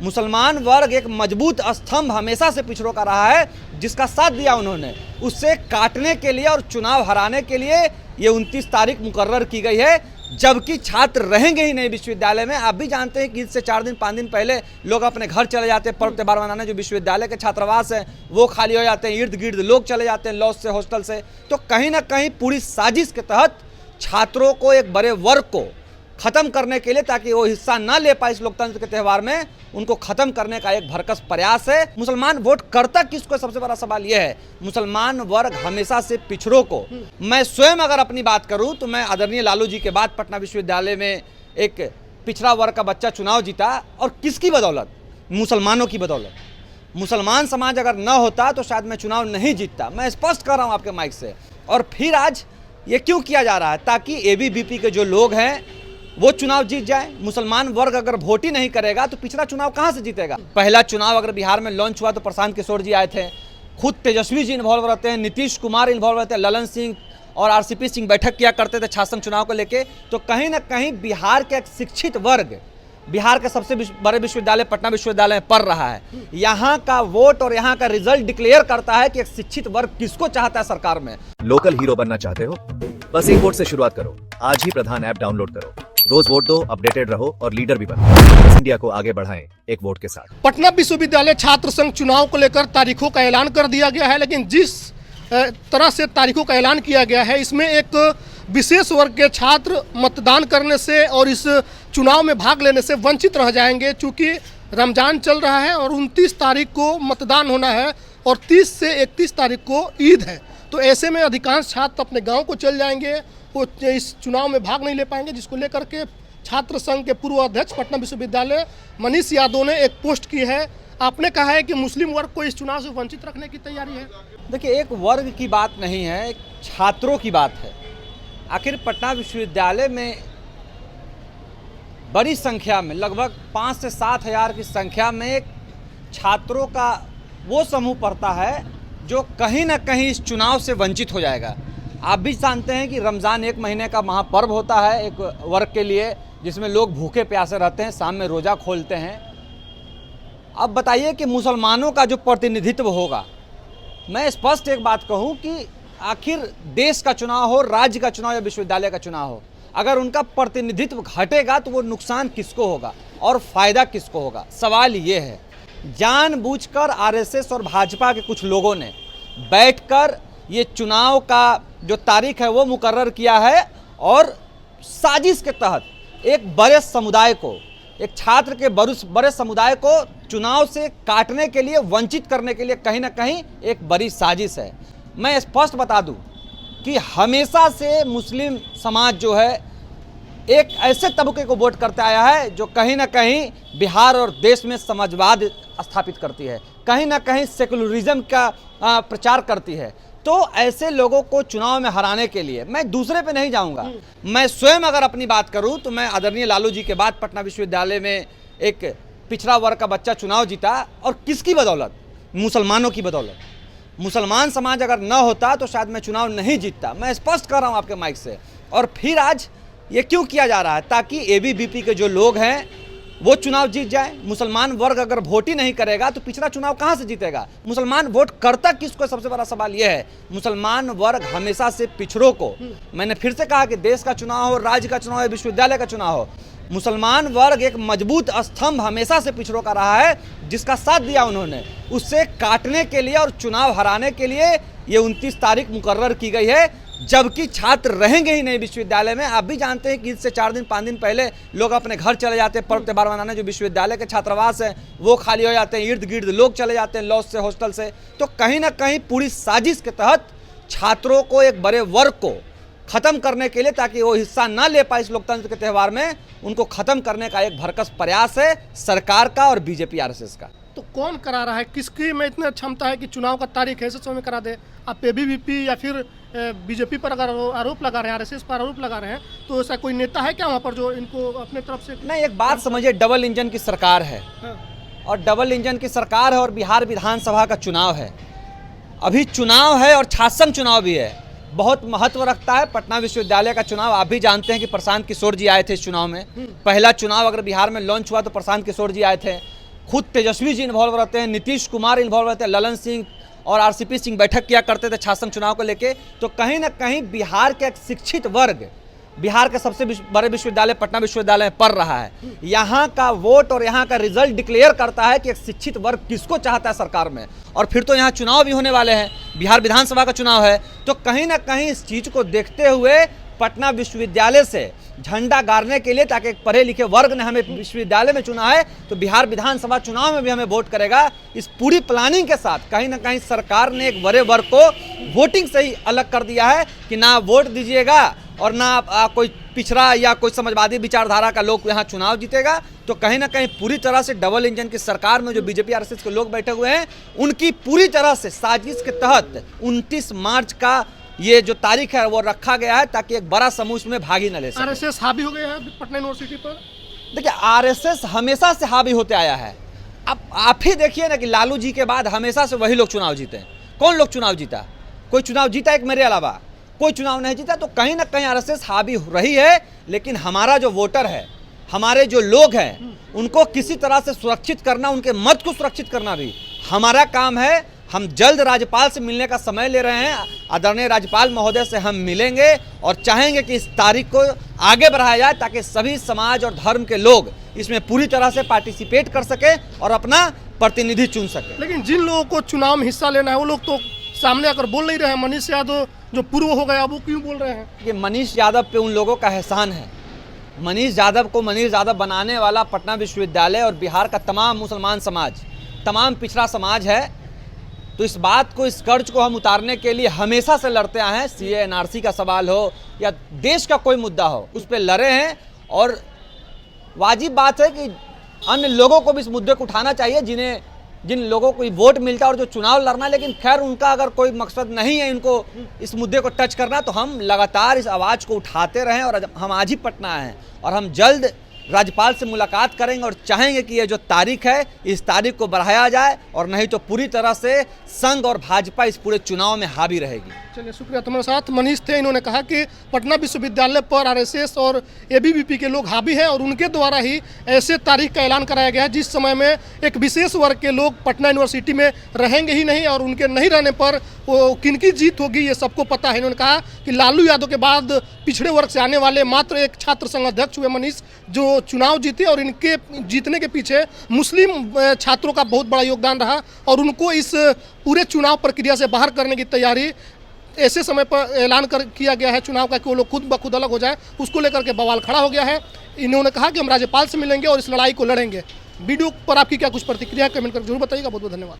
मुसलमान वर्ग एक मजबूत स्तंभ हमेशा से पिछड़ों का रहा है, जिसका साथ दिया उन्होंने। उससे काटने के लिए और चुनाव हराने के लिए ये 29 तारीख मुकर्रर की गई है, जबकि छात्र रहेंगे ही नहीं विश्वविद्यालय में। आप भी जानते हैं कि ईद से 4 दिन 5 दिन पहले लोग अपने घर चले जाते हैं पर्व त्यौहार मनाने। जो विश्वविद्यालय के छात्रावास हैं वो खाली हो जाते हैं, इर्द गिर्द लोग चले जाते हैं लॉज से, हॉस्टल से। तो कहीं ना कहीं पूरी साजिश के तहत छात्रों को, एक बड़े वर्ग को खत्म करने के लिए, ताकि वो हिस्सा ना ले पाए इस लोकतंत्र के त्यौहार में, उनको खत्म करने का एक भरकस प्रयास है। मुसलमान वोट करता किसको, सबसे बड़ा सवाल यह है। मुसलमान वर्ग हमेशा से पिछड़ों को, मैं स्वयं अगर अपनी बात करूं तो मैं आदरणीय लालू जी के बाद पटना विश्वविद्यालय में एक पिछड़ा वर्ग का बच्चा चुनाव जीता, और किसकी बदौलत? मुसलमानों की बदौलत। मुसलमान समाज अगर न होता तो शायद मैं चुनाव नहीं जीतता। मैं स्पष्ट कर रहा हूं आपके माइक से। और फिर आज ये क्यों किया जा रहा है? ताकि एबीवीपी के जो लोग हैं वो चुनाव जीत जाए। मुसलमान वर्ग अगर वोट ही नहीं करेगा तो पिछड़ा चुनाव कहां से जीतेगा? पहला चुनाव अगर बिहार में लॉन्च हुआ तो प्रशांत किशोर जी आए थे, खुद तेजस्वी जी इन्वॉल्व रहते हैं, नीतीश कुमार इन्वॉल्व रहते हैं, ललन सिंह और आरसीपी सिंह बैठक किया करते थे छात्र चुनाव को लेके। तो कहीं ना कहीं बिहार के एक शिक्षित वर्ग बिहार के सबसे बड़े विश्वविद्यालय पटना विश्वविद्यालय में पढ़ रहा है। यहाँ का वोट और यहाँ का रिजल्ट डिक्लेयर करता है कि एक शिक्षित वर्ग किसको चाहता है सरकार में। लोकल हीरो बनना चाहते हो? बस एक वोट से शुरुआत करो। आज ही प्रधान ऐप डाउनलोड करो, रोज वोट दो, अपडेटेड रहो और लीडर भी बनो। इंडिया को आगे बढ़ाएं एक वोट के साथ। पटना विश्वविद्यालय छात्र संघ चुनाव को लेकर तारीखों का ऐलान कर दिया गया है, लेकिन जिस तरह से तारीखों का ऐलान किया गया है, इसमें एक विशेष वर्ग के छात्र मतदान करने से और इस चुनाव में भाग लेने से वंचित रह जाएंगे। चूँकि रमजान चल रहा है और 29 तारीख को मतदान होना है और 30 से 31 तारीख को ईद है। तो ऐसे में अधिकांश छात्र अपने गांव को चल जाएंगे, वो इस चुनाव में भाग नहीं ले पाएंगे, जिसको लेकर के छात्र संघ के पूर्व अध्यक्ष पटना विश्वविद्यालय मनीष यादव ने एक पोस्ट की है। आपने कहा है कि मुस्लिम वर्ग को इस चुनाव से वंचित रखने की तैयारी है। देखिए, एक वर्ग की बात नहीं है, एक छात्रों की बात है। आखिर पटना विश्वविद्यालय में बड़ी संख्या में, लगभग 5 से 7 हज़ार की संख्या में एक छात्रों का वो समूह पढ़ता है जो कहीं ना कहीं इस चुनाव से वंचित हो जाएगा। आप भी जानते हैं कि रमज़ान 1 महीने का महापर्व होता है एक वर्ग के लिए, जिसमें लोग भूखे प्यासे रहते हैं, शाम में रोज़ा खोलते हैं। अब बताइए कि मुसलमानों का जो प्रतिनिधित्व होगा, मैं स्पष्ट एक बात कहूं कि आखिर देश का चुनाव हो, राज्य का चुनाव या विश्वविद्यालय का चुनाव हो, अगर उनका प्रतिनिधित्व घटेगा तो वो नुकसान किसको होगा और फ़ायदा किसको होगा? सवाल ये है। जानबूझकर आरएसएस और भाजपा के कुछ लोगों ने बैठकर ये चुनाव का जो तारीख है वो मुकर्रर किया है, और साजिश के तहत एक बड़े समुदाय को, एक छात्र के बड़े समुदाय को चुनाव से काटने के लिए, वंचित करने के लिए कहीं ना कहीं एक बड़ी साजिश है। मैं स्पष्ट बता दूं कि हमेशा से मुस्लिम समाज जो है एक ऐसे तबके को वोट करते आया है जो कहीं ना कहीं बिहार और देश में समाजवाद स्थापित करती है, कहीं ना कहीं सेकुलरिज्म का प्रचार करती है। तो ऐसे लोगों को चुनाव में हराने के लिए मैं दूसरे पे नहीं जाऊंगा। मैं स्वयं अगर अपनी बात करूं तो मैं आदरणीय लालू जी के बाद पटना विश्वविद्यालय में एक पिछड़ा वर्ग का बच्चा चुनाव जीता, और किसकी बदौलत? मुसलमानों की बदौलत। मुसलमान समाज अगर न होता तो शायद मैं चुनाव नहीं जीतता। मैं स्पष्ट कर रहा हूं आपके माइक से। और फिर आज ये क्यों किया जा रहा है? ताकि एबीवीपी के जो लोग हैं वो चुनाव जीत जाए। मुसलमान वर्ग अगर वोट ही नहीं करेगा तो पिछड़ा चुनाव कहां से जीतेगा? मुसलमान वोट करता किसको, सबसे बड़ा सवाल यह है। मुसलमान वर्ग हमेशा से पिछड़ों को, मैंने फिर से कहा कि देश का चुनाव हो, राज्य का चुनाव हो, विश्वविद्यालय का चुनाव हो, मुसलमान वर्ग एक मजबूत स्तंभ हमेशा से पिछड़ों का रहा है, जिसका साथ दिया उन्होंने। उससे काटने के लिए और चुनाव हराने के लिए ये 29 तारीख मुकर्रर की गई है, जबकि छात्र रहेंगे ही नहीं विश्वविद्यालय में। आप भी जानते हैं कि ईद से 4 दिन 5 दिन पहले लोग अपने घर चले जाते हैं पर्व त्यौहार मनाने। जो विश्वविद्यालय के छात्रावास हैं वो खाली हो जाते हैं, इर्द गिर्द लोग चले जाते हैं लॉज से, हॉस्टल से। तो कहीं ना कहीं पूरी साजिश के तहत छात्रों को, एक बड़े वर्ग को खत्म करने के लिए, ताकि वो हिस्सा ना ले पाए इस लोकतंत्र के त्यौहार में, उनको खत्म करने का एक भरकस प्रयास है सरकार का और बीजेपी आरएसएस का। तो कौन करा रहा है? किसकी में इतनी क्षमता है कि चुनाव का तारीख ऐसे समय में करा दे? आप एबीवीपी या फिर बीजेपी पर अगर आरोप लगा रहे हैं, आरएसएस पर आरोप लगा रहे हैं, तो ऐसा कोई नेता है क्या वहाँ पर जो इनको अपने तरफ से? नहीं, एक बात समझिए, डबल इंजन की सरकार है। और डबल इंजन की सरकार है और बिहार विधानसभा का चुनाव है। अभी चुनाव है और छात्र संघ चुनाव भी है। बहुत महत्व रखता है पटना विश्वविद्यालय का चुनाव। आप भी जानते हैं कि प्रशांत किशोर जी आए थे इस चुनाव में। पहला चुनाव अगर बिहार में लॉन्च हुआ तो प्रशांत किशोर जी आए थे, खुद तेजस्वी जी इन्वॉल्व रहते हैं, नीतीश कुमार इन्वॉल्व रहते हैं, ललन सिंह और आरसीपी सिंह बैठक किया करते थे छात्र संघ चुनाव को लेके। तो कहीं ना कहीं बिहार के एक शिक्षित वर्ग बिहार के सबसे बड़े विश्वविद्यालय पटना विश्वविद्यालय में पढ़ रहा है। यहाँ का वोट और यहाँ का रिजल्ट डिक्लेयर करता है कि एक शिक्षित वर्ग किसको चाहता है सरकार में। और फिर तो यहाँ चुनाव भी होने वाले हैं, बिहार विधानसभा का चुनाव है। तो कहीं ना कहीं इस चीज़ को देखते हुए पटना विश्वविद्यालय से झंडा गाड़ने के लिए, ताकि एक पढ़े लिखे वर्ग ने हमें विश्वविद्यालय में चुना है तो बिहार विधानसभा चुनाव में भी हमें वोट करेगा, इस पूरी प्लानिंग के साथ कहीं ना कहीं सरकार ने एक बड़े वर्ग को वोटिंग से ही अलग कर दिया है कि ना वोट दीजिएगा और ना कोई पिछड़ा या कोई समाजवादी विचारधारा का लोग यहाँ चुनाव जीतेगा। तो कहीं ना कहीं पूरी तरह से डबल इंजन की सरकार में जो बीजेपी आरएसएस के लोग बैठे हुए हैं, उनकी पूरी तरह से साजिश के तहत 29 मार्च का ये जो तारीख है वो रखा गया है ताकि एक बड़ा समूह इसमें भाग ही न ले सके। आरएसएस हावी हो गया है पटना यूनिवर्सिटी पर। देखिए, आरएसएस हमेशा से हावी होते आया है। अब आप ही देखिए ना कि लालू जी के बाद हमेशा से वही लोग चुनाव जीते हैं। कौन लोग चुनाव जीता? कोई चुनाव जीता एक मेरे अलावा कोई चुनाव नहीं जीता। तो कहीं ना कहीं आरएसएस हावी रही है, लेकिन हमारा जो वोटर है, हमारे जो लोग हैं, उनको किसी तरह से सुरक्षित करना, उनके मत को सुरक्षित करना भी हमारा काम है। हम जल्द राज्यपाल से मिलने का समय ले रहे हैं। आदरणीय राज्यपाल महोदय से हम मिलेंगे और चाहेंगे कि इस तारीख को आगे बढ़ाया जाए ताकि सभी समाज और धर्म के लोग इसमें पूरी तरह से पार्टिसिपेट कर सकें और अपना प्रतिनिधि चुन सकें। लेकिन जिन लोगों को चुनाव में हिस्सा लेना है वो लोग तो सामने आकर बोल नहीं रहे हैं। मनीष यादव जो पूर्व हो गया वो क्यों बोल रहे हैं? कि मनीष यादव पे उन लोगों का एहसान है। मनीष यादव को मनीष यादव बनाने वाला पटना विश्वविद्यालय और बिहार का तमाम मुसलमान समाज, तमाम पिछड़ा समाज है। तो इस बात को, इस कर्ज को हम उतारने के लिए हमेशा से लड़ते आए हैं। सीए एनआरसी का सवाल हो या देश का कोई मुद्दा हो, उस पर लड़े हैं। और वाजिब बात है कि अन्य लोगों को भी इस मुद्दे को उठाना चाहिए, जिन लोगों को वोट मिलता है और जो चुनाव लड़ना है। लेकिन खैर, उनका अगर कोई मकसद नहीं है इनको इस मुद्दे को टच करना, तो हम लगातार इस आवाज़ को उठाते रहें। और हम आज ही पटना आए हैं और हम जल्द राज्यपाल से मुलाकात करेंगे और चाहेंगे कि ये जो तारीख है, इस तारीख को बढ़ाया जाए, और नहीं तो पूरी तरह से संघ और भाजपा इस पूरे चुनाव में हावी रहेगी। चलिए, शुक्रिया। तुम्हारे साथ मनीष थे। इन्होंने कहा कि पटना विश्वविद्यालय पर आरएसएस और एबीवीपी के लोग हावी हैं और उनके द्वारा ही ऐसे तारीख का ऐलान कराया गया है जिस समय में एक विशेष वर्ग के लोग पटना यूनिवर्सिटी में रहेंगे ही नहीं, और उनके नहीं रहने पर वो किनकी जीत होगी ये सबको पता है। इन्होंने कहा कि लालू यादव के बाद पिछड़े वर्ग से आने वाले मात्र एक छात्र संघ अध्यक्ष हुए मनीष, जो चुनाव जीते, और इनके जीतने के पीछे मुस्लिम छात्रों का बहुत बड़ा योगदान रहा और उनको इस पूरे चुनाव प्रक्रिया से बाहर करने की तैयारी ऐसे समय पर ऐलान किया गया है चुनाव का कि वो लोग खुद ब खुद अलग हो जाए, उसको लेकर के बवाल खड़ा हो गया है। इन्होंने कहा कि हम राज्यपाल से मिलेंगे और इस लड़ाई को लड़ेंगे। वीडियो पर आपकी क्या कुछ प्रतिक्रिया कमेंट कर जरूर बताइएगा। बहुत बहुत धन्यवाद।